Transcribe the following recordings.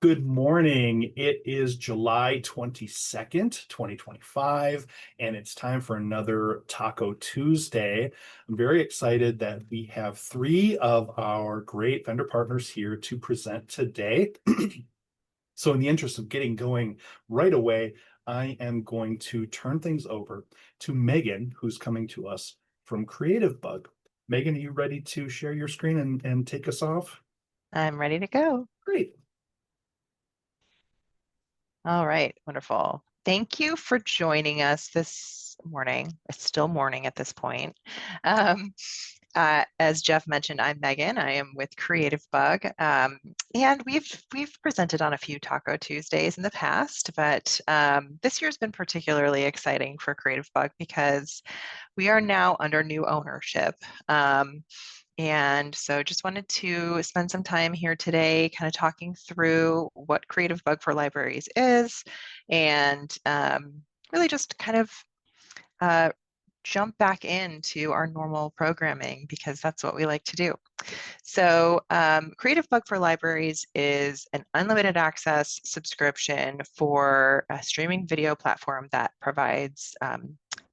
good morning. It is July 22nd, 2025, and it's time for another Taco Tuesday. I'm very excited that we have three of our great vendor partners here to present today. So in the interest of getting going right away, I am going to turn things over to Megan, who's coming to us from Creativebug. Megan, are you ready to share your screen and take us off? I'm ready to go. Great. All right, wonderful. Thank you for joining us this morning. It's still morning at this point. Um, as Jeff mentioned, I'm Megan. I am with Creativebug, and we've presented on a few Taco Tuesdays in the past, but this year's been particularly exciting for Creativebug because we are now under new ownership. And so just wanted to spend some time here today kind of talking through what Creativebug for Libraries is and really just kind of uh, jump back into our normal programming because that's what we like to do. So Creativebug for Libraries is an unlimited access subscription for a streaming video platform that provides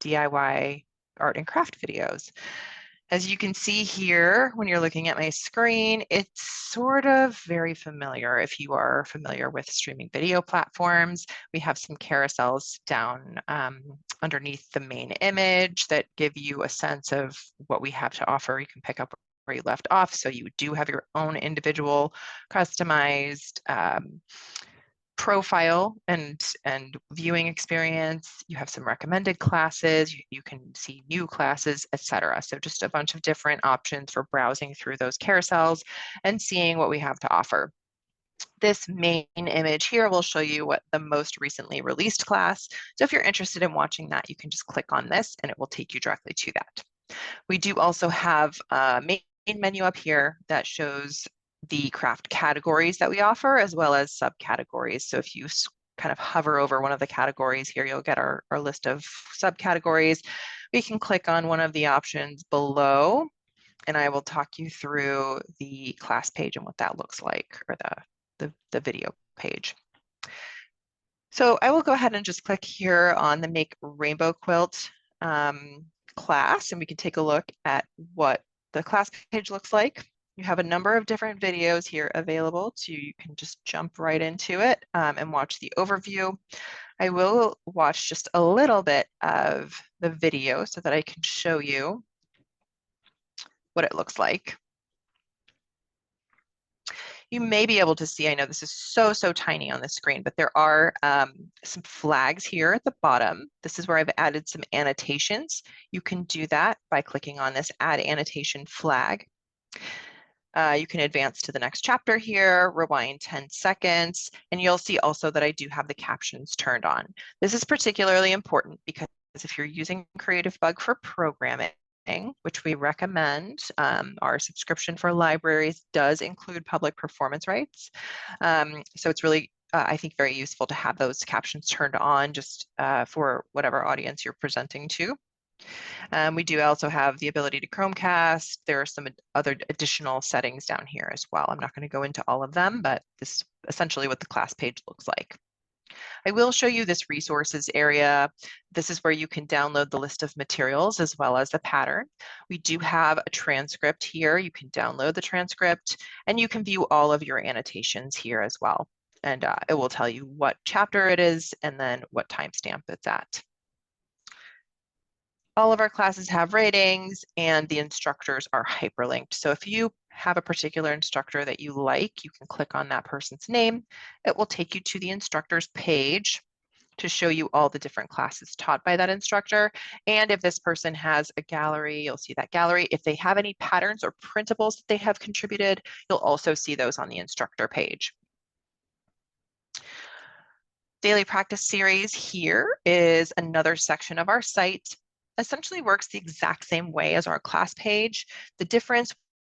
DIY art and craft videos. As you can see here, when you're looking at my screen, it's sort of very familiar if you are familiar with streaming video platforms. We have some carousels down underneath the main image that give you a sense of what we have to offer. You can pick up where you left off. So you do have your own individual customized profile and viewing experience. You have some recommended classes. You can see new classes, etc. So just a bunch of different options for browsing through those carousels and seeing what we have to offer. This main image here will show you what the most recently released class. So if you're interested in watching that, you can just click on this and it will take you directly to that. We do also have a main menu up here that shows the craft categories that we offer as well as subcategories. So if you kind of hover over one of the categories here, you'll get our list of subcategories. We can click on one of the options below and I will talk you through the class page and what that looks like, or the video page. So I will go ahead and just click here on the Make Rainbow Quilt class, and we can take a look at what the class page looks like. You have a number of different videos here available you can just jump right into it and watch the overview. I will watch just a little bit of the video so that I can show you what it looks like. You may be able to see, I know this is so tiny on the screen, but there are some flags here at the bottom. This is where I've added some annotations. You can do that by clicking on this Add Annotation flag. You can advance to the next chapter here, rewind 10 seconds, and you'll see also that I do have the captions turned on. This is particularly important because if you're using Creativebug for programming, which we recommend, our subscription for libraries does include public performance rights. So it's really, I think, very useful to have those captions turned on just for whatever audience you're presenting to. We do also have the ability to Chromecast. There are some other additional settings down here as well. I'm not going to go into all of them, but this is essentially what the class page looks like. I will show you this resources area. This is where you can download the list of materials as well as the pattern. We do have a transcript here. You can download the transcript and you can view all of your annotations here as well. And it will tell you what chapter it is and then what timestamp it's at. All of our classes have ratings and the instructors are hyperlinked. So if you have a particular instructor that you like, you can click on that person's name. It will take you to the instructor's page to show you all the different classes taught by that instructor. And if this person has a gallery, you'll see that gallery. If they have any patterns or printables that they have contributed, you'll also see those on the instructor page. Daily practice series here is another section of our site. Essentially works the exact same way as our class page. The difference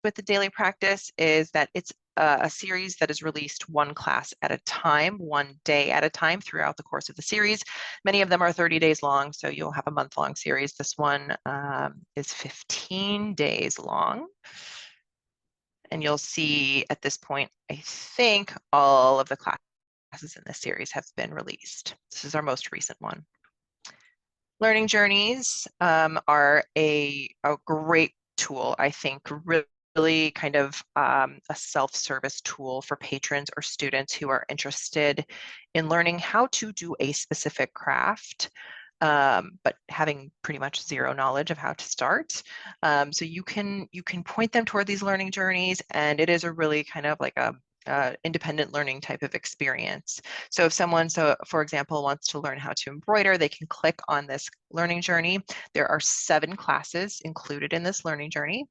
with the daily practice is that it's a series that is released one class at a time, one day at a time throughout the course of the series. Many of them are 30 days long, so you'll have a month-long series. This one is 15 days long. And you'll see at this point, I think all of the classes in this series have been released. This is our most recent one. Learning journeys are a great tool, I think, really kind of a self-service tool for patrons or students who are interested in learning how to do a specific craft, but having pretty much zero knowledge of how to start. So you can point them toward these learning journeys, and it is a really kind of like a independent learning type of experience. So if someone, for example, wants to learn how to embroider, they can click on this learning journey. There are 7 classes included in this learning journey,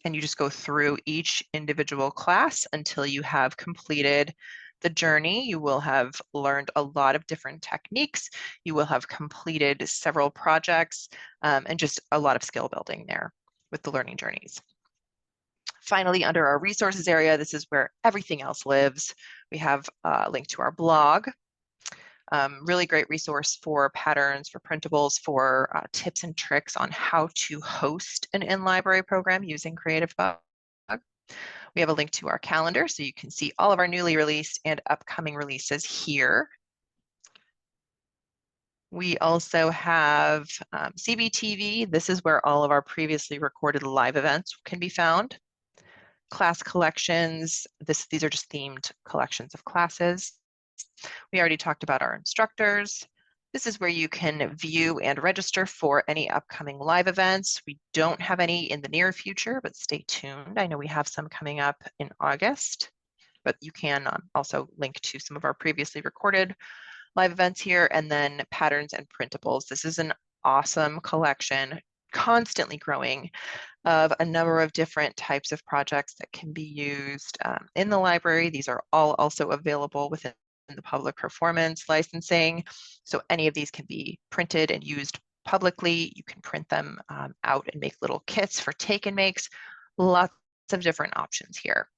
and you just go through each individual class until you have completed the journey. You will have learned a lot of different techniques. You will have completed several projects, and just a lot of skill building there with the learning journeys. Finally, under our resources area, this is where everything else lives. We have a link to our blog. Really great resource for patterns, for printables, for tips and tricks on how to host an in-library program using Creativebug. We have a link to our calendar, so you can see all of our newly released and upcoming releases here. We also have CBTV. This is where all of our previously recorded live events can be found. Class collections. These are just themed collections of classes. We already talked about our instructors. This is where you can view and register for any upcoming live events. We don't have any in the near future, but stay tuned. I know we have some coming up in August, but you can also link to some of our previously recorded live events here, and then patterns and printables. This is an awesome collection, constantly growing, of a number of different types of projects that can be used in the library. These are all also available within the public performance licensing. So any of these can be printed and used publicly. You can print them out and make little kits for take and makes. Lots of different options here.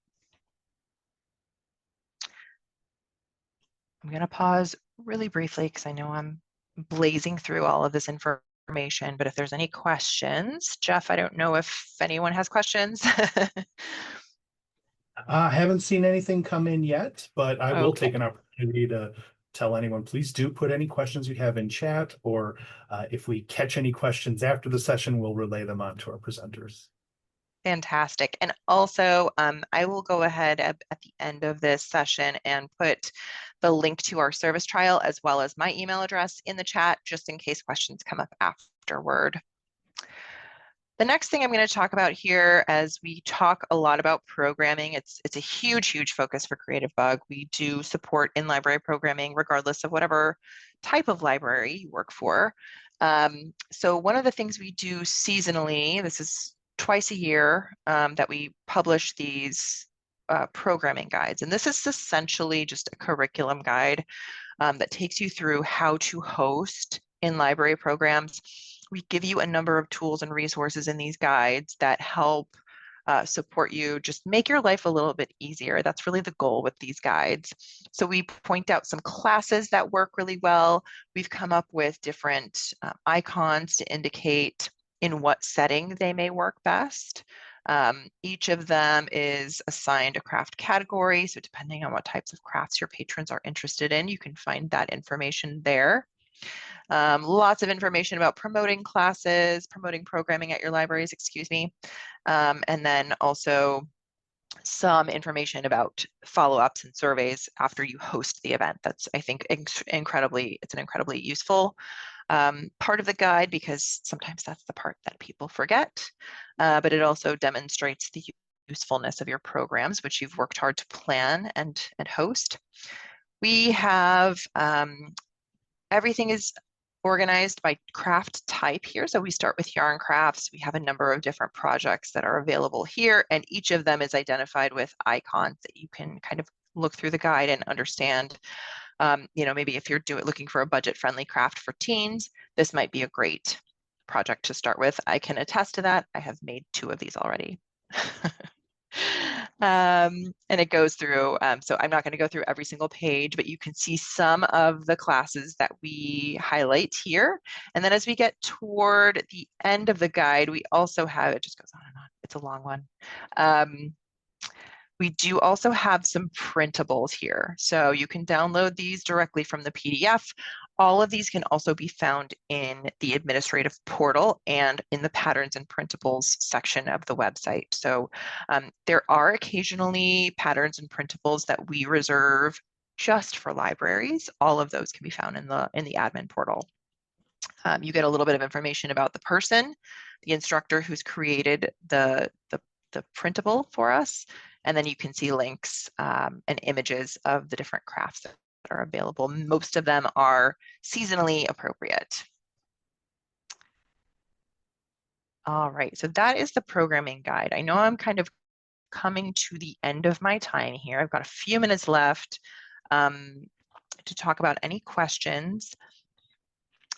I'm going to pause really briefly because I know I'm blazing through all of this information, but if there's any questions, Jeff, I don't know if anyone has questions. I haven't seen anything come in yet, but I will Okay. take an opportunity to tell anyone, please do put any questions you have in chat, or if we catch any questions after the session, we'll relay them on to our presenters. Fantastic. And also, I will go ahead at the end of this session and put the link to our service trial as well as my email address in the chat, just in case questions come up afterward. The next thing I'm going to talk about here, as we talk a lot about programming, it's a huge focus for Creativebug. We do support in-library programming regardless of whatever type of library you work for. So one of the things we do seasonally, this is twice a year, that we publish these programming guides. And this is essentially just a curriculum guide that takes you through how to host in-library programs. We give you a number of tools and resources in these guides that help support you, just make your life a little bit easier. That's really the goal with these guides. So we point out some classes that work really well. We've come up with different icons to indicate in what setting they may work best. Each of them is assigned a craft category. So depending on what types of crafts your patrons are interested in, you can find that information there. Lots of information about promoting classes, promoting programming at your libraries, excuse me. And then also some information about follow-ups and surveys after you host the event. That's, I think, it's an incredibly useful part of the guide, because sometimes that's the part that people forget, but it also demonstrates the usefulness of your programs, which you've worked hard to plan and host. We have everything is organized by craft type here. So we start with yarn crafts. We have a number of different projects that are available here, and each of them is identified with icons that you can kind of look through the guide and understand. Maybe if you're looking for a budget-friendly craft for teens, this might be a great project to start with. I can attest to that. I have made 2 of these already. And it goes through, so I'm not going to go through every single page, but you can see some of the classes that we highlight here. And then as we get toward the end of the guide, we also have, it just goes on and on. It's a long one. We do also have some printables here. So you can download these directly from the PDF. All of these can also be found in the administrative portal and in the patterns and printables section of the website. So there are occasionally patterns and printables that we reserve just for libraries. All of those can be found in the admin portal. You get a little bit of information about the person, the instructor who's created the printable for us, and then you can see links and images of the different crafts that are available. Most of them are seasonally appropriate. All right, so that is the programming guide. I know I'm kind of coming to the end of my time here. I've got a few minutes left to talk about any questions.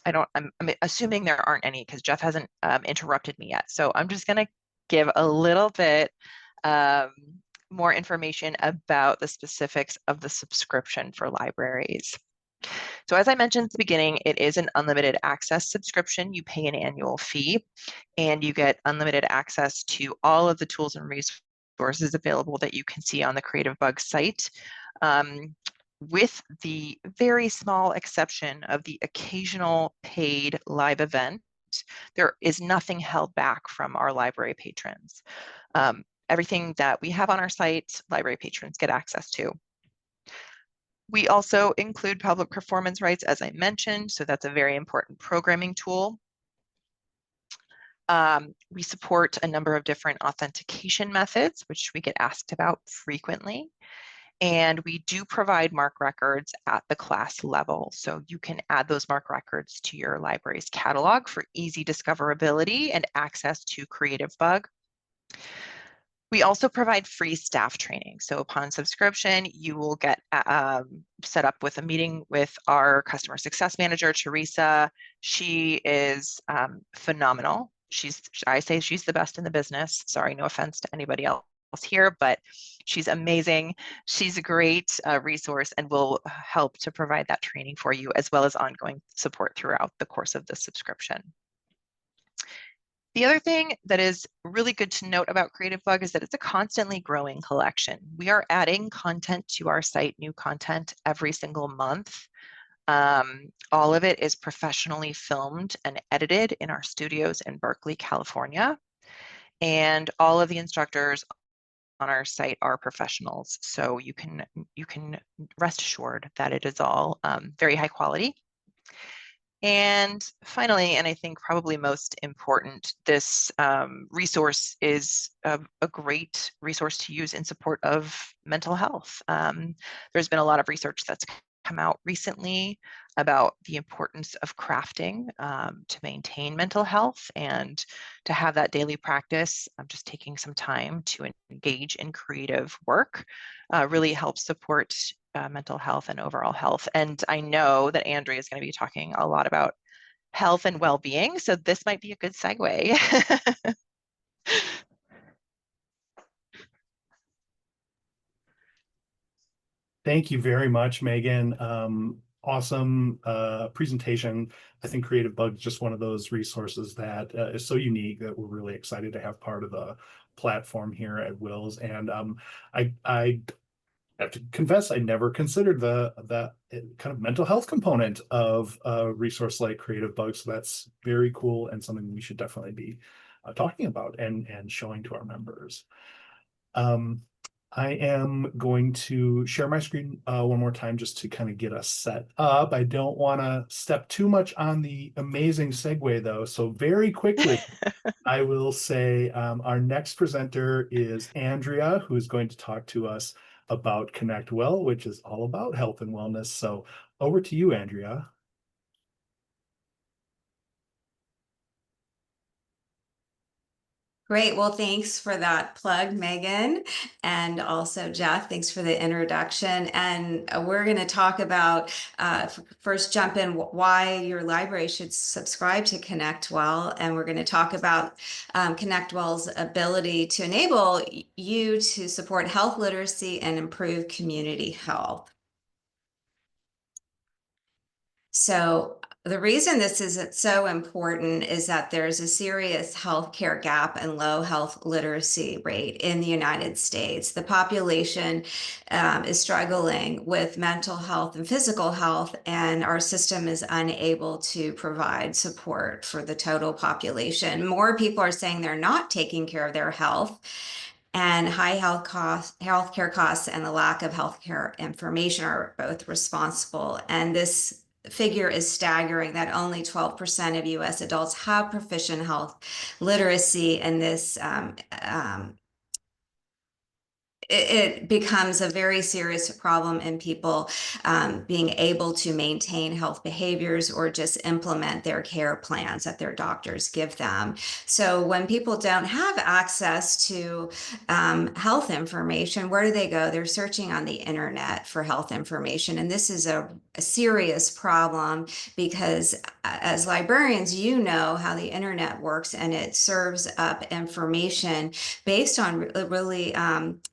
I'm assuming there aren't any because Jeff hasn't interrupted me yet. So I'm just going to give a little bit more information about the specifics of the subscription for libraries. So as I mentioned at the beginning, it is an unlimited access subscription. You pay an annual fee and you get unlimited access to all of the tools and resources available that you can see on the Creativebug site. With the very small exception of the occasional paid live event, there is nothing held back from our library patrons. Everything that we have on our site, library patrons get access to. We also include public performance rights, as I mentioned, so that's a very important programming tool. We support a number of different authentication methods, which we get asked about frequently. And we do provide MARC records at the class level. So you can add those MARC records to your library's catalog for easy discoverability and access to Creativebug. We also provide free staff training. So upon subscription, you will get set up with a meeting with our customer success manager, Teresa. She is phenomenal. I say she's the best in the business. Sorry, no offense to anybody else here, but she's amazing. She's a great resource and will help to provide that training for you as well as ongoing support throughout the course of the subscription. The other thing that is really good to note about Creativebug is that it's a constantly growing collection. We are adding content to our site, new content every single month. All of it is professionally filmed and edited in our studios in Berkeley, California. And all of the instructors on our site are professionals. So you can rest assured that it is all very high quality. And finally, and I think probably most important, this resource is a great resource to use in support of mental health. There's been a lot of research that's come out recently about the importance of crafting to maintain mental health and to have that daily practice of just taking some time to engage in creative work really helps support mental health and overall health. And I know that Andrea is going to be talking a lot about health and well-being, so this might be a good segue. Thank you very much, Megan. Awesome presentation. I think Creativebug is just one of those resources that is so unique that we're really excited to have part of the platform here at WiLS. And I have to confess, I never considered the kind of mental health component of a resource like Creativebug. So that's very cool and something we should definitely be talking about and showing to our members. I am going to share my screen one more time just to kind of get us set up. I don't want to step too much on the amazing segue though. So very quickly, I will say our next presenter is Andrea, who is going to talk to us about ConnectWell, which is all about health and wellness. So over to you, Andrea. Great. Well, thanks for that plug, Megan. And also, Jeff, thanks for the introduction. And we're going to talk about, first jump in why your library should subscribe to ConnectWell. And we're going to talk about ConnectWell's ability to enable you to support health literacy and improve community health. So The reason this is so important is that there's a serious healthcare gap and low health literacy rate in the United States. The population is struggling with mental health and physical health, and our system is unable to provide support for the total population. More people are saying they're not taking care of their health, and high healthcare costs and the lack of healthcare information are both responsible. And this figure is staggering that only 12% of US adults have proficient health literacy, and this it becomes a very serious problem in people being able to maintain health behaviors or just implement their care plans that their doctors give them. So when people don't have access to health information, where do they go? They're searching on the internet for health information. And this is a serious problem because as librarians, you know how the internet works, and it serves up information based on really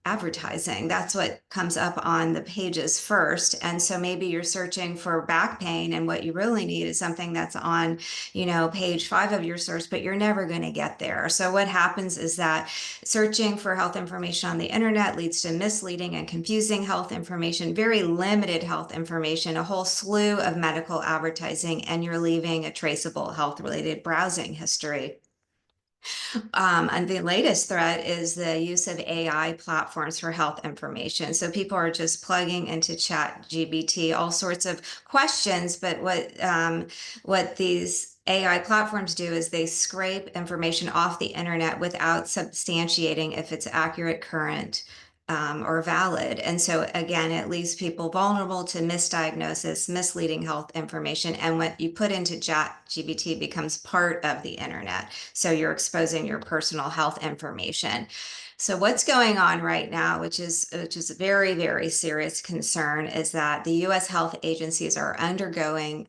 advertising. That's what comes up on the pages first. And so maybe you're searching for back pain, and what you really need is something that's on, page 5 of your search, but you're never going to get there. So what happens is that searching for health information on the internet leads to misleading and confusing health information, very limited health information, a whole slew of medical advertising, and you're leaving a traceable health-related browsing history. And the latest threat is the use of AI platforms for health information. So people are just plugging into ChatGPT all sorts of questions, but what these AI platforms do is they scrape information off the internet without substantiating if it's accurate, current, or valid. And so again, it leaves people vulnerable to misdiagnosis, misleading health information. And what you put into ChatGPT becomes part of the internet. So you're exposing your personal health information. So what's going on right now, which is a very, very serious concern, is that the US health agencies are undergoing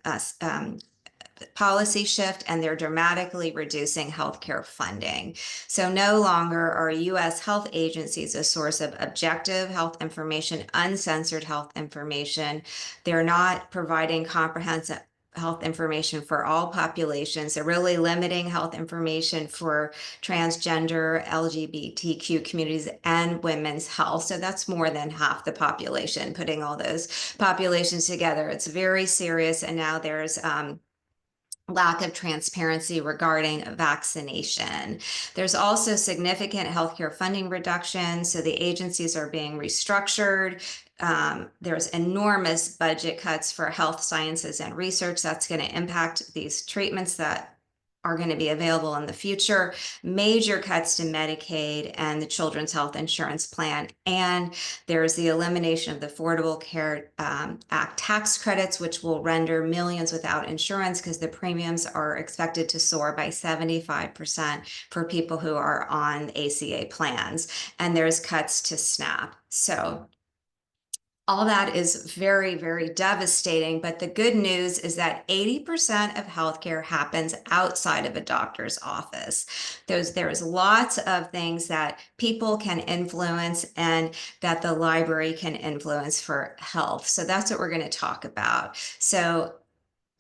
policy shift, and they're dramatically reducing healthcare funding. So no longer are US health agencies a source of objective health information, uncensored health information. They're not providing comprehensive health information for all populations. They're really limiting health information for transgender, LGBTQ communities, and women's health. So that's more than half the population. Putting all those populations together, it's very serious. And now there's lack of transparency regarding vaccination. There's also significant healthcare funding reduction, so the agencies are being restructured. There's enormous budget cuts for health sciences and research that's going to impact these treatments that are going to be available in the future, major cuts to Medicaid and the Children's Health Insurance Plan. And there's the elimination of the Affordable Care Act tax credits, which will render millions without insurance because the premiums are expected to soar by 75% for people who are on ACA plans. And there's cuts to SNAP. So all that is very, very devastating. But the good news is that 80% of healthcare happens outside of a doctor's office. There's lots of things that people can influence and that the library can influence for health. So that's what we're going to talk about. So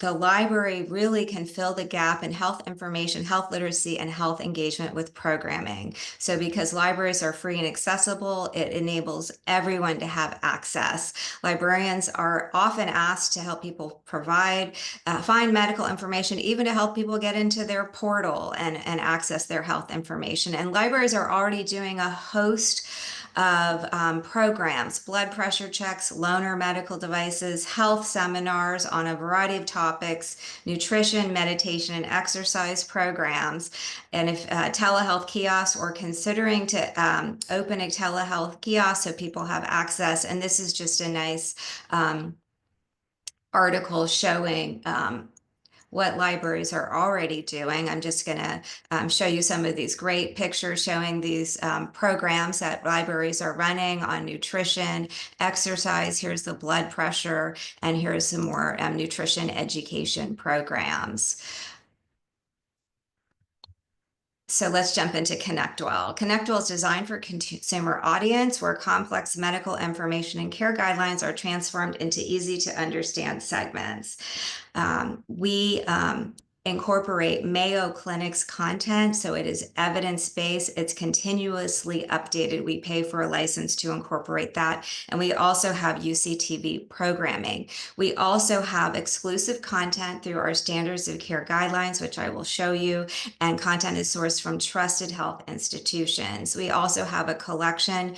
the library really can fill the gap in health information, health literacy, and health engagement with programming. So because libraries are free and accessible, it enables everyone to have access. Librarians are often asked to help people find medical information, even to help people get into their portal and access their health information. And libraries are already doing a host of programs, blood pressure checks, loaner medical devices, health seminars on a variety of topics, nutrition, meditation, and exercise programs. And if telehealth kiosks, or considering to open a telehealth kiosk so people have access. And this is just a nice article showing what libraries are already doing. I'm just going to show you some of these great pictures showing these programs that libraries are running on nutrition, exercise. Here's the blood pressure, and here's some more nutrition education programs. So let's jump into ConnectWell. ConnectWell is designed for consumer audience where complex medical information and care guidelines are transformed into easy to understand segments. We incorporate Mayo Clinic's content, so it is evidence-based. It's continuously updated. We pay for a license to incorporate that. And we also have UCTV programming. We also have exclusive content through our standards of care guidelines, which I will show you, and content is sourced from trusted health institutions. We also have a collection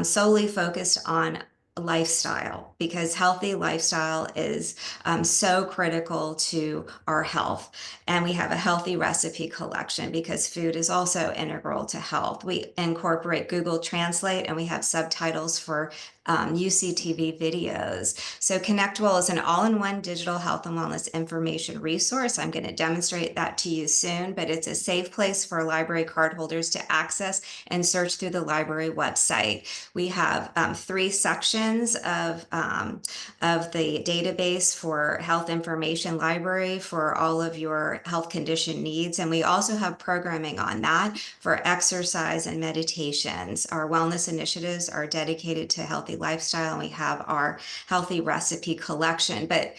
solely focused on lifestyle, because healthy lifestyle is so critical to our health. And we have a healthy recipe collection because food is also integral to health. We incorporate Google Translate, and we have subtitles for UCTV videos. So ConnectWell is an all-in-one digital health and wellness information resource. I'm going to demonstrate that to you soon, but it's a safe place for library cardholders to access and search through the library website. We have 3 sections of the database for health information library for all of your health condition needs. And we also have programming on that for exercise and meditations. Our wellness initiatives are dedicated to healthy lifestyle, and we have our healthy recipe collection. But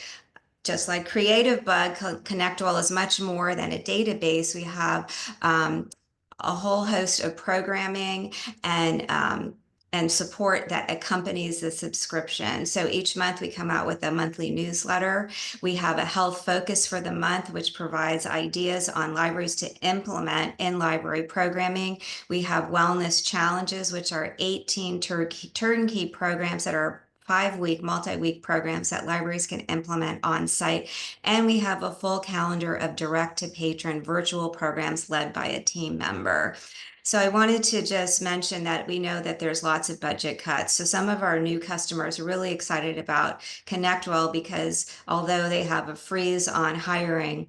just like Creativebug, ConnectWell is much more than a database. We have a whole host of programming and support that accompanies the subscription. So each month we come out with a monthly newsletter. We have a health focus for the month, which provides ideas on libraries to implement in library programming. We have wellness challenges, which are 18 turnkey programs that are 5-week, multi-week programs that libraries can implement on site. And we have a full calendar of direct to patron virtual programs led by a team member. So I wanted to just mention that we know that there's lots of budget cuts. So some of our new customers are really excited about ConnectWell because although they have a freeze on hiring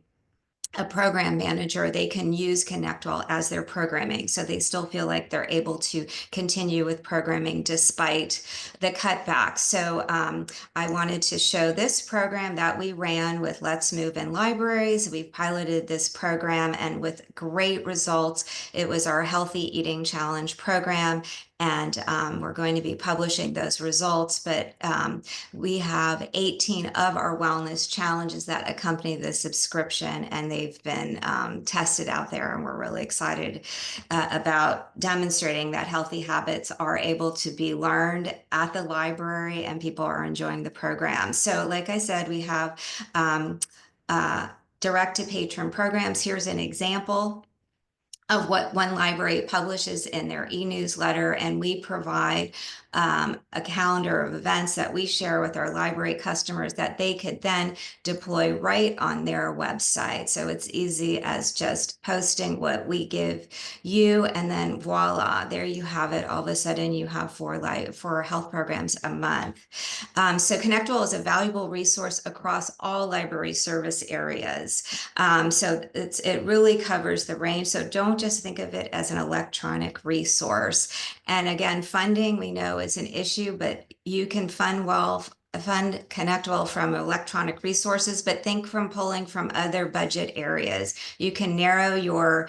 a program manager, they can use ConnectWell as their programming. So they still feel like they're able to continue with programming despite the cutbacks. So I wanted to show this program that we ran with Let's Move in Libraries. We've piloted this program and with great results. It was our Healthy Eating Challenge program. And we're going to be publishing those results, but we have 18 of our wellness challenges that accompany the subscription, and they've been tested out there, and we're really excited about demonstrating that healthy habits are able to be learned at the library and people are enjoying the program. So like I said, we have direct to patron programs. Here's an example of what one library publishes in their e-newsletter, and we provide a calendar of events that we share with our library customers that they could then deploy right on their website. So it's easy as just posting what we give you, and then voila, there you have it. All of a sudden you have 4 health programs a month. So ConnectWell is a valuable resource across all library service areas. So it really covers the range. So don't just think of it as an electronic resource. And again, funding we know is an issue, but you can fund ConnectWell from electronic resources, but think from pulling from other budget areas. You can narrow your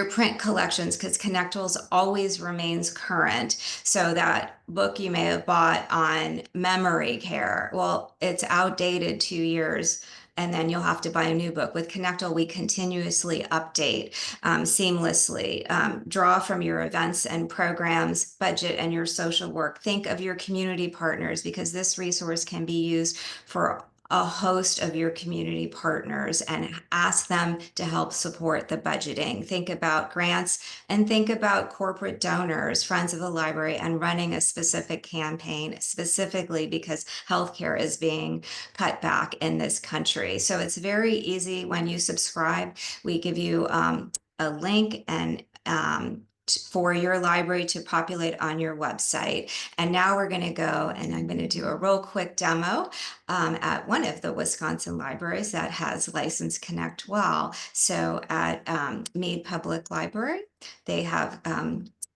print collections because ConnectWell's always remains current. So that book you may have bought on memory care, well, it's outdated 2 years, and then you'll have to buy a new book. With ConnectWell, we continuously update seamlessly. Draw from your events and programs budget and your social work. Think of your community partners, because this resource can be used for a host of your community partners and ask them to help support the budgeting. Think about grants and think about corporate donors, friends of the library, and running a specific campaign specifically because healthcare is being cut back in this country. So it's very easy when you subscribe. We give you a link and for your library to populate on your website. And now we're going to go and I'm going to do a real quick demo at one of the Wisconsin libraries that has licensed ConnectWell. So at Meade Public Library, they have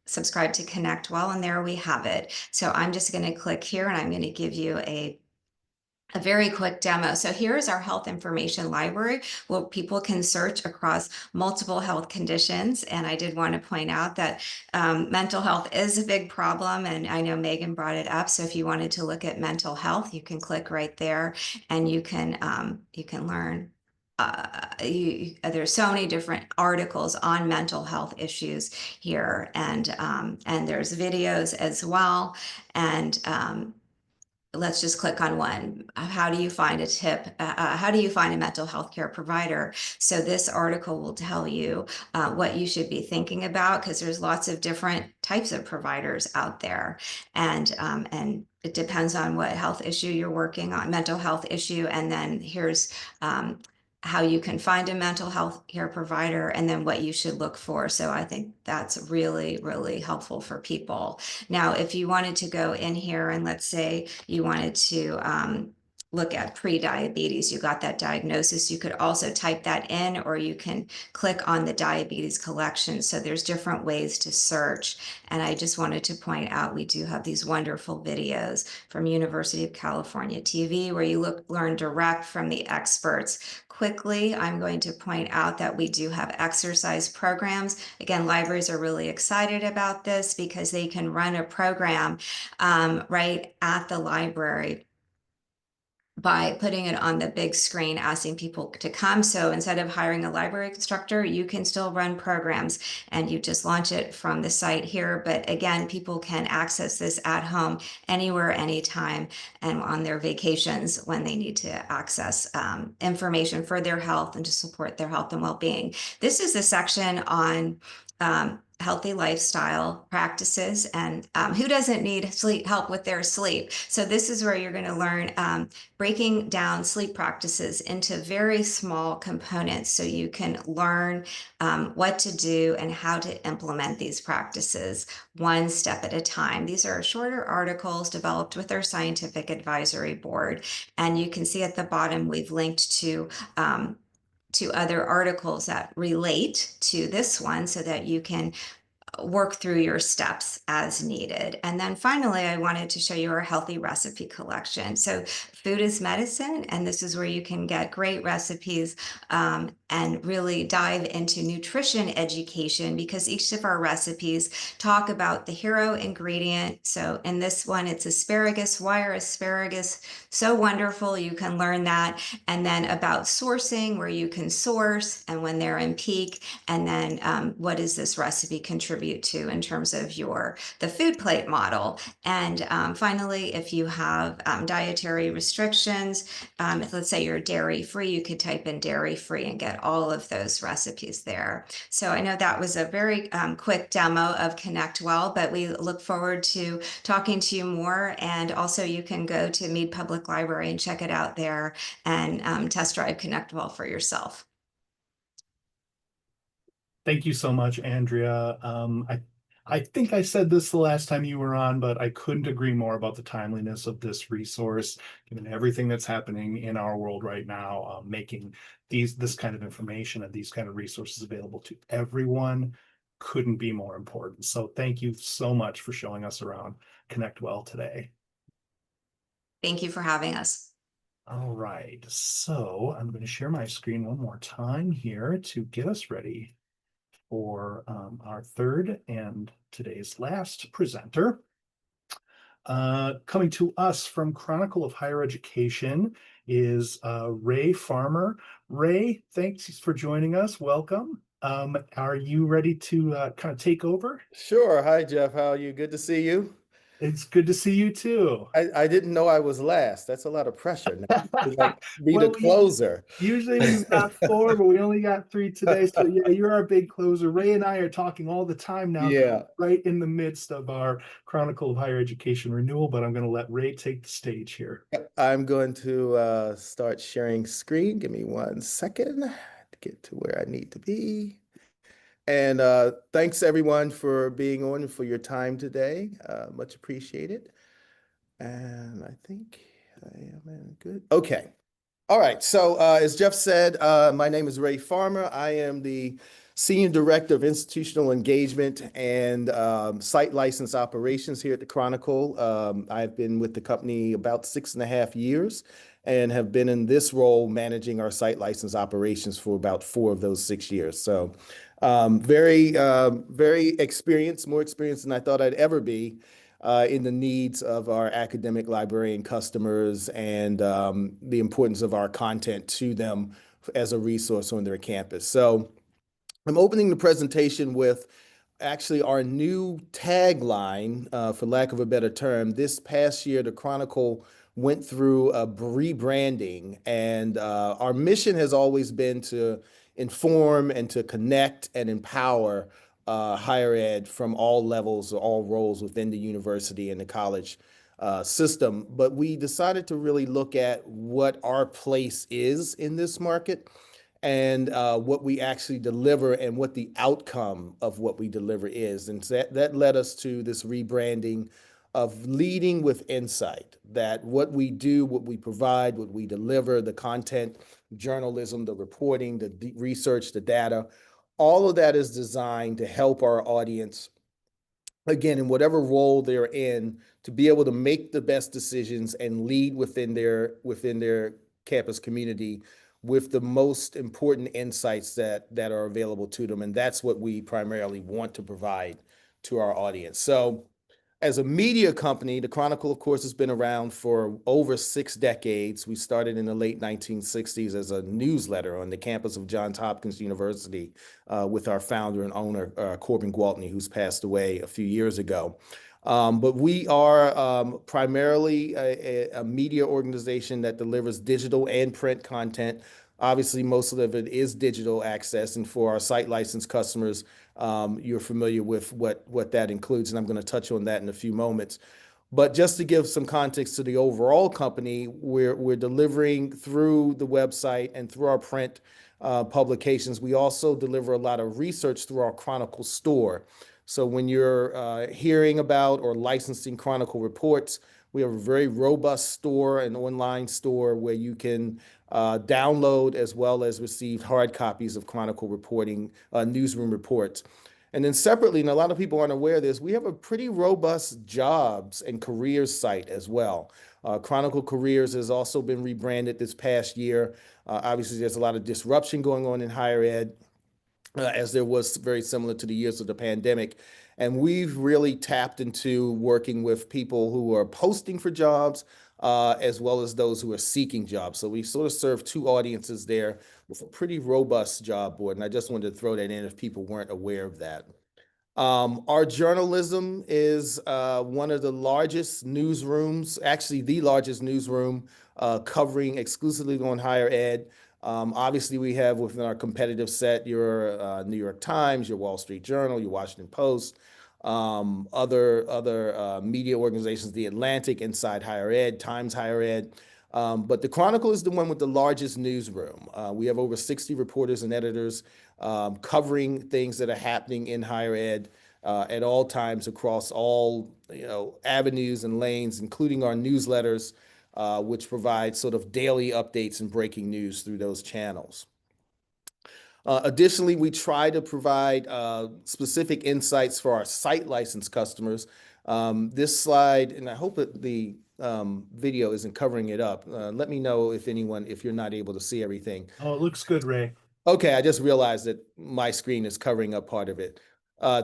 subscribed to ConnectWell, and there we have it. So I'm just going to click here and I'm going to give you a a very quick demo. So here is our health information library where people can search across multiple health conditions. And I did want to point out that mental health is a big problem. And I know Megan brought it up. So if you wanted to look at mental health, you can click right there and you can learn. There's so many different articles on mental health issues here, and there's videos as well. And let's just click on one. How do you find a tip? How do you find a mental health care provider? So this article will tell you what you should be thinking about, because there's lots of different types of providers out there, and it depends on what health issue you're working on, mental health issue. And then here's how you can find a mental health care provider, and then what you should look for. So I think that's really, really helpful for people. Now, if you wanted to go in here and let's say you wanted to look at pre-diabetes, you got that diagnosis, you could also type that in, or you can click on the diabetes collection. So there's different ways to search. And I just wanted to point out, we do have these wonderful videos from University of California TV where you learn direct from the experts. Quickly, I'm going to point out that we do have exercise programs. Again, libraries are really excited about this because they can run a program right at the library by putting it on the big screen, asking people to come. So instead of hiring a library instructor, you can still run programs, and you just launch it from the site here. But again, people can access this at home, anywhere, anytime, and on their vacations when they need to access information for their health and to support their health and well-being. This is the section on healthy lifestyle practices, and who doesn't need help with their sleep? So this is where you're going to learn breaking down sleep practices into very small components so you can learn what to do and how to implement these practices one step at a time. These are shorter articles developed with our scientific advisory board, and you can see at the bottom we've linked to other articles that relate to this one so that you can work through your steps as needed. And then finally, I wanted to show you our healthy recipe collection. So food is medicine, and this is where you can get great recipes and really dive into nutrition education, because each of our recipes talk about the hero ingredient. So in this one, it's asparagus. Why are asparagus so wonderful? You can learn that. And then about sourcing, where you can source and when they're in peak. And then what does this recipe contribute to in terms of the food plate model? And finally, if you have dietary restrictions, if let's say you're dairy free, you could type in dairy free and get all of those recipes there. So I know that was a very quick demo of ConnectWell, but we look forward to talking to you more. And also you can go to Mead Public Library and check it out there and test drive ConnectWell for yourself. Thank you so much, Andrea. I think I said this the last time you were on, but I couldn't agree more about the timeliness of this resource, given everything that's happening in our world right now, making this kind of information and these kind of resources available to everyone couldn't be more important. So thank you so much for showing us around ConnectWell today. Thank you for having us. All right, so I'm going to share my screen one more time here to get us ready for our third and today's last presenter. Coming to us from Chronicle of Higher Education is Ray Farmer. Ray, thanks for joining us. Welcome. Are you ready to kind of take over? Sure. Hi, Jeff. How are you? Good to see you. It's good to see you too. I didn't know I was last. That's a lot of pressure now. To, like, be Well, the closer. usually we've got 4, but we only got 3 today. So yeah, you're our big closer. Ray and I are talking all the time now, Yeah. right in the midst of our Chronicle of Higher Education renewal, but I'm going to let Ray take the stage here. I'm going to start sharing screen. Give me 1 second to get to where I need to be. And thanks everyone for being on and for your time today. Much appreciated. And I think I am in good. Okay. All right. So as Jeff said, my name is Ray Farmer. I am the Senior Director of Institutional Engagement and Site License Operations here at the Chronicle. I've been with the company about 6.5 years and have been in this role managing our site license operations for about 4 of those 6 years. So very experienced, more experienced than I thought I'd ever be in the needs of our academic librarian customers and the importance of our content to them as a resource on their campus. So I'm opening the presentation with actually our new tagline, for lack of a better term. This past year, the Chronicle went through a rebranding, and our mission has always been to inform and to connect and empower higher ed from all levels or all roles within the university and the college system. But we decided to really look at what our place is in this market and what we actually deliver and what the outcome of what we deliver is. And so that led us to this rebranding of leading with insight, that what we do, what we provide, what we deliver, the content, journalism, the reporting, the research, the data, all of that is designed to help our audience, again, in whatever role they're in, to be able to make the best decisions and lead within their campus community with the most important insights that are available to them. And that's what we primarily want to provide to our audience. So as a media company, the Chronicle, of course, has been around for over 6 decades. We started in the late 1960s as a newsletter on the campus of Johns Hopkins University with our founder and owner, Corbin Gwaltney, who's passed away a few years ago. But we are primarily a media organization that delivers digital and print content. Obviously, most of it is digital access, and for our site license customers, you're familiar with what that includes, and I'm going to touch on that in a few moments. But just to give some context to the overall company, we're delivering through the website and through our print publications. We also deliver a lot of research through our Chronicle store. So when you're hearing about or licensing Chronicle reports, we have a very robust store, an online store where you can download as well as receive hard copies of Chronicle reporting, newsroom reports. And then separately, and a lot of people aren't aware of this, we have a pretty robust jobs and careers site as well. Chronicle Careers has also been rebranded this past year. Obviously, there's a lot of disruption going on in higher ed, as there was very similar to the years of the pandemic. And we've really tapped into working with people who are posting for jobs, as well as those who are seeking jobs. So we sort of serve 2 audiences there with a pretty robust job board. And I just wanted to throw that in if people weren't aware of that. Our journalism is one of the largest newsrooms, actually the largest newsroom covering exclusively on higher ed. Obviously, we have within our competitive set your New York Times, your Wall Street Journal, your Washington Post, other media organizations, The Atlantic, Inside Higher Ed, Times Higher Ed. But the Chronicle is the one with the largest newsroom. We have over 60 reporters and editors covering things that are happening in higher ed at all times across all avenues and lanes, including our newsletters, which provide sort of daily updates and breaking news through those channels. Additionally, we try to provide specific insights for our site license customers. This slide, and I hope that the video isn't covering it up. Let me know if you're not able to see everything. Oh, it looks good, Ray. Okay, I just realized that my screen is covering up part of it.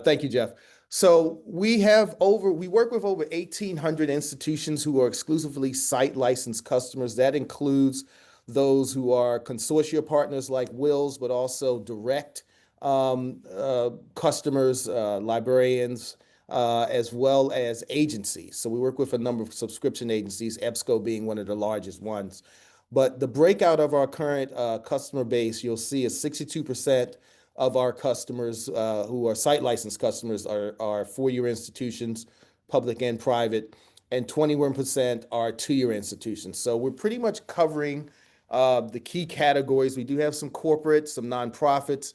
Thank you, Jeff. So we work with over 1,800 institutions who are exclusively site licensed customers. That includes those who are consortia partners like WiLS, but also direct customers, librarians, as well as agencies. So we work with a number of subscription agencies, EBSCO being one of the largest ones. But the breakout of our current customer base, you'll see is 62% of our customers who are site licensed customers are 4-year institutions, public and private, and 21% are 2-year institutions. So we're pretty much covering the key categories. We do have some corporates, some nonprofits.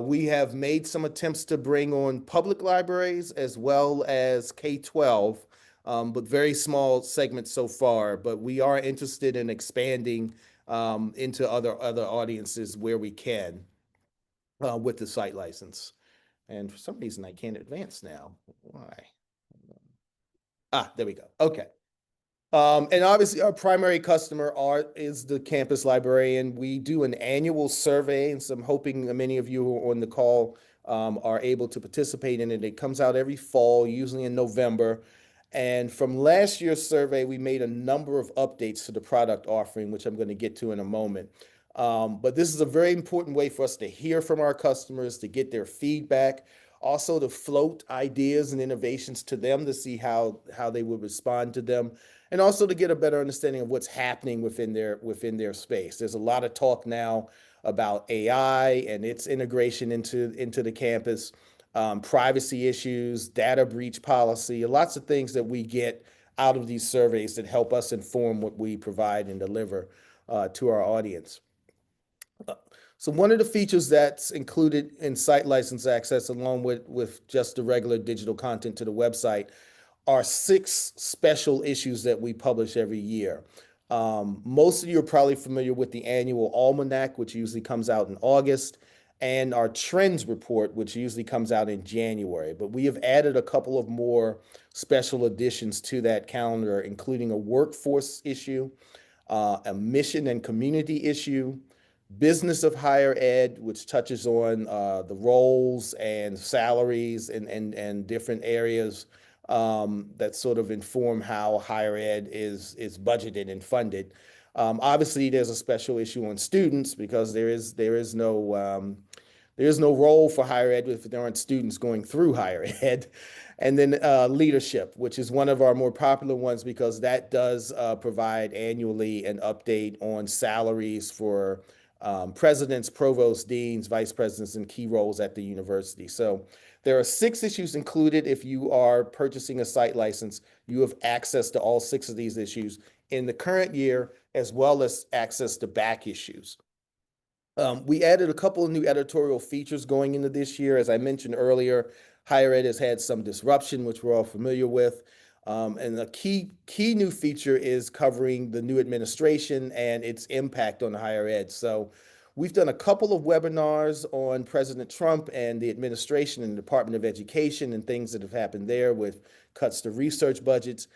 We have made some attempts to bring on public libraries as well as K-12, but very small segments so far. But we are interested in expanding into other audiences where we can. with the site license. And for some reason, I can't advance now. Why? There we go. Okay. And obviously, our primary customer is the campus librarian. We do an annual survey, and so I'm hoping that many of you who are on the call are able to participate in it. It comes out every fall, usually in November. And from last year's survey, we made a number of updates to the product offering, which I'm going to get to in a moment. But this is a very important way for us to hear from our customers, to get their feedback, also to float ideas and innovations to them to see how they would respond to them, and also to get a better understanding of what's happening within their space. There's a lot of talk now about AI and its integration into the campus, privacy issues, data breach policy, lots of things that we get out of these surveys that help us inform what we provide and deliver to our audience. So one of the features that's included in site license access, along with just the regular digital content to the website, are 6 special issues that we publish every year. Most of you are probably familiar with the annual almanac, which usually comes out in August, and our trends report, which usually comes out in January. But we have added a couple of more special additions to that calendar, including a workforce issue, a mission and community issue, business of higher ed, which touches on the roles and salaries and different areas that sort of inform how higher ed is budgeted and funded. Obviously, there's a special issue on students because there is no role for higher ed if there aren't students going through higher ed. And then leadership, which is one of our more popular ones because that does provide annually an update on salaries for presidents, provosts, deans, vice presidents, and key roles at the university. So there are 6 issues included. If you are purchasing a site license, you have access to all 6 of these issues in the current year, as well as access to back issues. We added a couple of new editorial features going into this year. As I mentioned earlier, higher ed has had some disruption, which we're all familiar with. And the key new feature is covering the new administration and its impact on higher ed. So we've done a couple of webinars on President Trump and the administration and the Department of Education and things that have happened there with cuts to research budgets.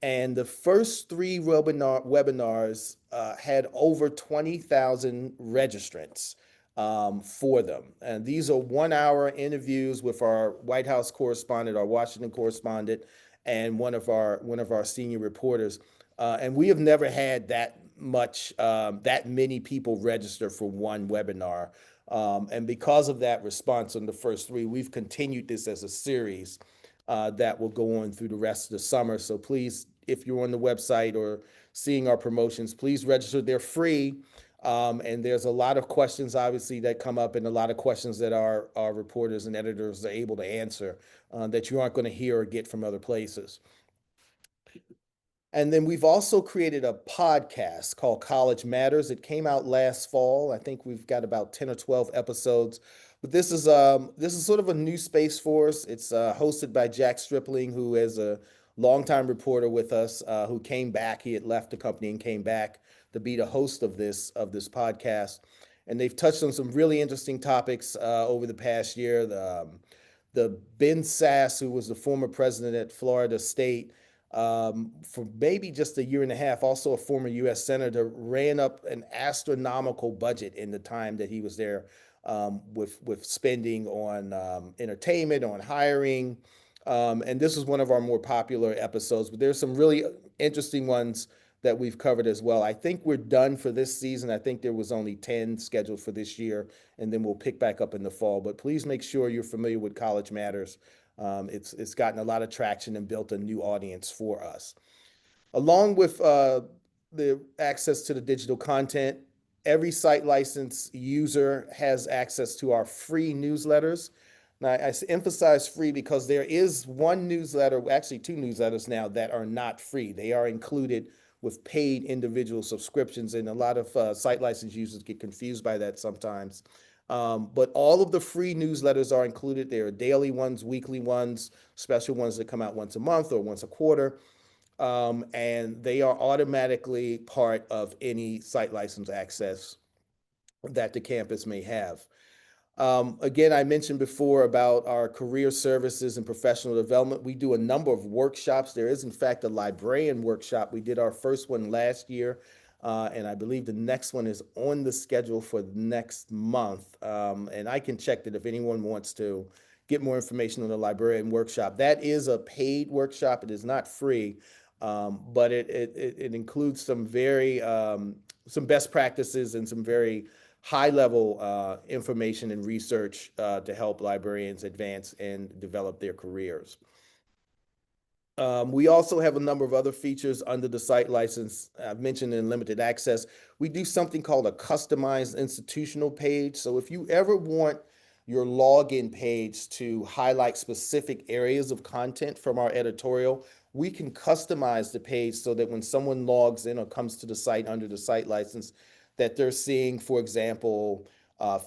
And the first 3 webinars had over 20,000 registrants for them. And these are 1-hour interviews with our White House correspondent, our Washington correspondent, and one of our senior reporters. And we have never had that many people register for one webinar. And because of that response on the first 3, we've continued this as a series that will go on through the rest of the summer. So please, if you're on the website or seeing our promotions, please register. They're free. And there's a lot of questions, obviously, that come up and a lot of questions that our reporters and editors are able to answer that you aren't going to hear or get from other places. And then we've also created a podcast called College Matters. It came out last fall. I think we've got about 10 or 12 episodes. But this is sort of a new space for us. It's hosted by Jack Stripling, who is a longtime reporter with us, who came back. He had left the company and came back to be the host of this podcast. And they've touched on some really interesting topics over the past year. The Ben Sasse, who was the former president at Florida State, for maybe just a year and a half, also a former U.S. senator, ran up an astronomical budget in the time that he was there, with spending on entertainment, on hiring. And this is one of our more popular episodes, but there's some really interesting ones that we've covered as well. I think we're done for this season. I think there was only 10 scheduled for this year, and then we'll pick back up in the fall. But please make sure you're familiar with College Matters. It's gotten a lot of traction and built a new audience for us. Along with the access to the digital content, every site license user has access to our free newsletters. Now, I emphasize free because there is one newsletter, actually 2 newsletters now, that are not free. They are included with paid individual subscriptions, and a lot of site license users get confused by that sometimes. But all of the free newsletters are included. There are daily ones, weekly ones, special ones that come out once a month or once a quarter. And they are automatically part of any site license access that the campus may have. Again, I mentioned before about our career services and professional development. We do a number of workshops. There is, in fact, a librarian workshop. We did our first one last year, and I believe the next one is on the schedule for next month. And I can check that if anyone wants to get more information on the librarian workshop. That is a paid workshop. It is not free, but it includes some very some best practices and some very high-level information and research to help librarians advance and develop their careers. We also have a number of other features under the site license. I've mentioned in limited access. We do something called a customized institutional page. So if you ever want your login page to highlight specific areas of content from our editorial, we can customize the page so that when someone logs in or comes to the site under the site license, that they're seeing, for example,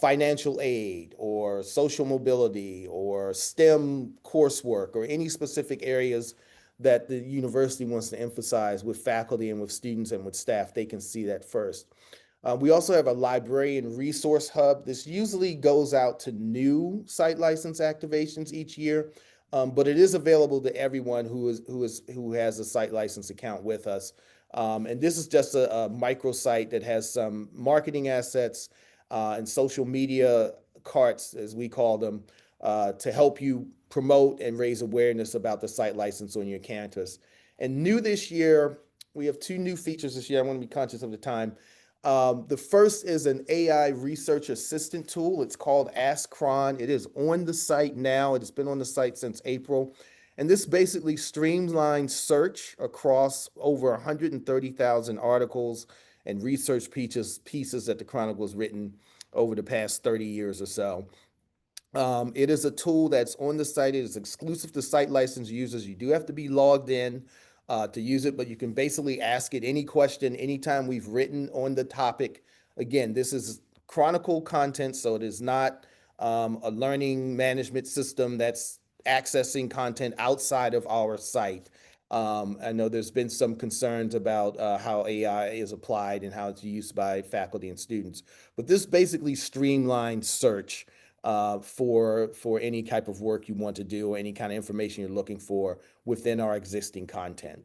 financial aid or social mobility or STEM coursework or any specific areas that the university wants to emphasize with faculty and with students and with staff. They can see that first. We also have a librarian resource hub. This usually goes out to new site license activations each year, but it is available to everyone who has a site license account with us. And this is just a microsite that has some marketing assets and social media carts, as we call them, to help you promote and raise awareness about the site license on your campus. And new this year, we have 2 new features this year. I want to be conscious of the time. The first is an AI research assistant tool. It's called Ask Cron. It is on the site now. It has been on the site since April. And this basically streamlines search across over 130,000 articles and research pieces that the Chronicle has written over the past 30 years or so. It is a tool that's on the site. It is exclusive to site license users. You do have to be logged in to use it, but you can basically ask it any question anytime we've written on the topic. Again, this is Chronicle content, so it is not a learning management system that's accessing content outside of our site. I know there's been some concerns about how AI is applied and how it's used by faculty and students, but this basically streamlines search for any type of work you want to do or any kind of information you're looking for within our existing content.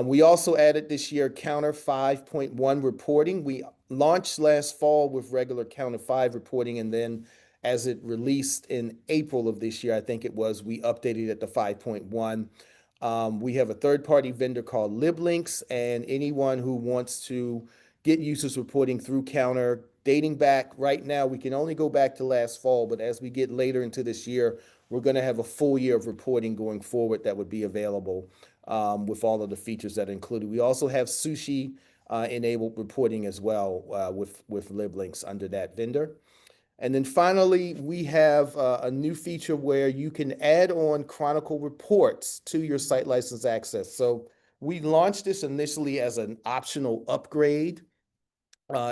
We also added this year Counter 5.1 reporting. We launched last fall with regular Counter 5 reporting, and then as it released in April of this year, I think it was, we updated it to 5.1. We have a third-party vendor called LibLinks, and anyone who wants to get users reporting through Counter, dating back right now, we can only go back to last fall, but as we get later into this year, we're going to have a full year of reporting going forward that would be available with all of the features that are included. We also have Sushi enabled reporting as well with LibLinks under that vendor. And then finally, we have a new feature where you can add on Chronicle reports to your site license access. So we launched this initially as an optional upgrade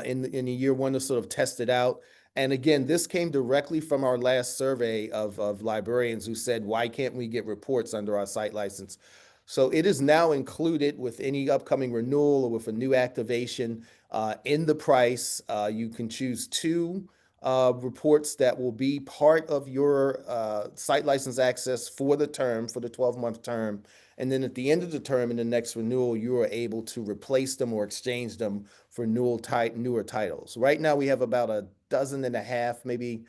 in the year 1 to sort of test it out. And again, this came directly from our last survey of librarians who said, why can't we get reports under our site license? So it is now included with any upcoming renewal or with a new activation in the price. You can choose 2 reports that will be part of your site license access for the term, for the 12-month term. And then at the end of the term, in the next renewal, you are able to replace them or exchange them for newer titles. Right now, we have about 12.5, maybe,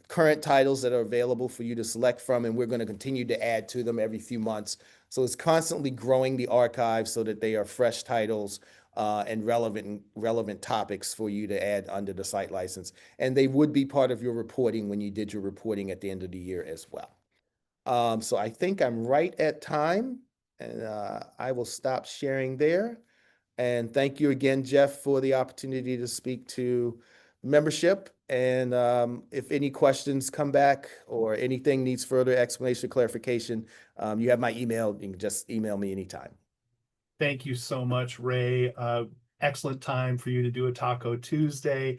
current titles that are available for you to select from, and we're going to continue to add to them every few months. So it's constantly growing the archive so that they are fresh titles and relevant topics for you to add under the site license. And they would be part of your reporting when you did your reporting at the end of the year as well. So I think I'm right at time, and I will stop sharing there. And thank you again, Jeff, for the opportunity to speak to membership. And if any questions come back or anything needs further explanation or clarification, you have my email. You can just email me anytime. Thank you so much, Ray. Excellent time for you to do a Taco Tuesday.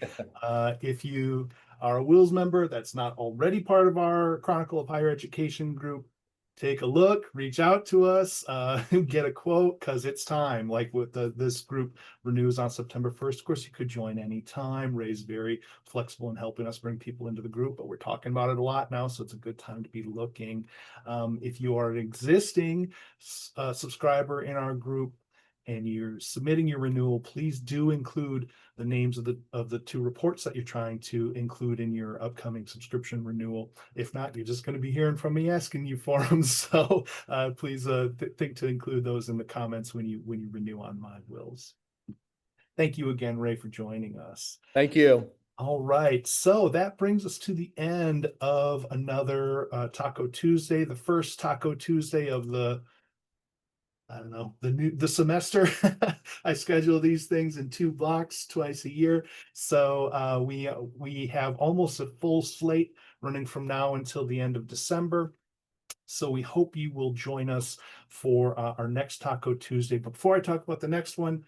If you are a WiLS member that's not already part of our Chronicle of Higher Education group, take a look, reach out to us, get a quote, because it's time. Like with this group renews on September 1st. Of course, you could join anytime. Ray's very flexible in helping us bring people into the group, but we're talking about it a lot now, so it's a good time to be looking. If you are an existing subscriber in our group and you're submitting your renewal, please do include the names of the two reports that you're trying to include in your upcoming subscription renewal. If not, you're just going to be hearing from me asking you for them. So please think to include those in the comments when you renew on my WiLS. Thank you again, Ray, for joining us. Thank you. All right, so that brings us to the end of another Taco Tuesday, the first Taco Tuesday of I don't know, the semester. I schedule these things in 2 blocks twice a year. So we have almost a full slate running from now until the end of December. So we hope you will join us for our next Taco Tuesday. But before I talk about the next one,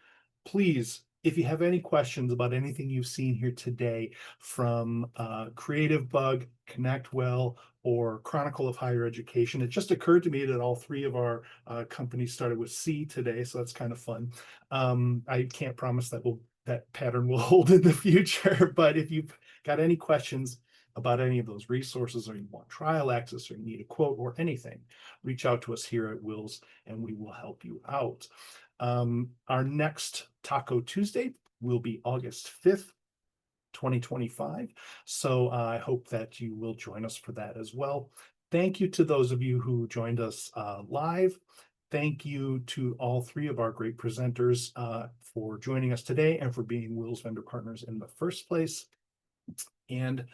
please, if you have any questions about anything you've seen here today from Creativebug, ConnectWell, or Chronicle of Higher Education, it just occurred to me that all 3 of our companies started with C today, so that's kind of fun. I can't promise that pattern will hold in the future, but if you've got any questions about any of those resources, or you want trial access, or you need a quote, or anything, reach out to us here at WiLS and we will help you out. Our next Taco Tuesday will be August 5th, 2025. So I hope that you will join us for that as well. Thank you to those of you who joined us live. Thank you to all 3 of our great presenters for joining us today and for being WiLS vendor partners in the first place. And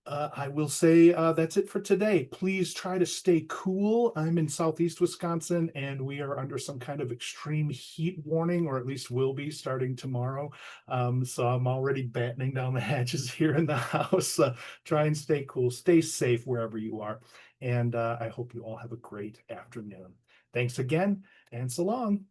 I will say that's it for today. Please try to stay cool. I'm in Southeast Wisconsin and we are under some kind of extreme heat warning, or at least will be starting tomorrow. So I'm already battening down the hatches here in the house. Try and stay cool, stay safe wherever you are. And I hope you all have a great afternoon. Thanks again, and so long.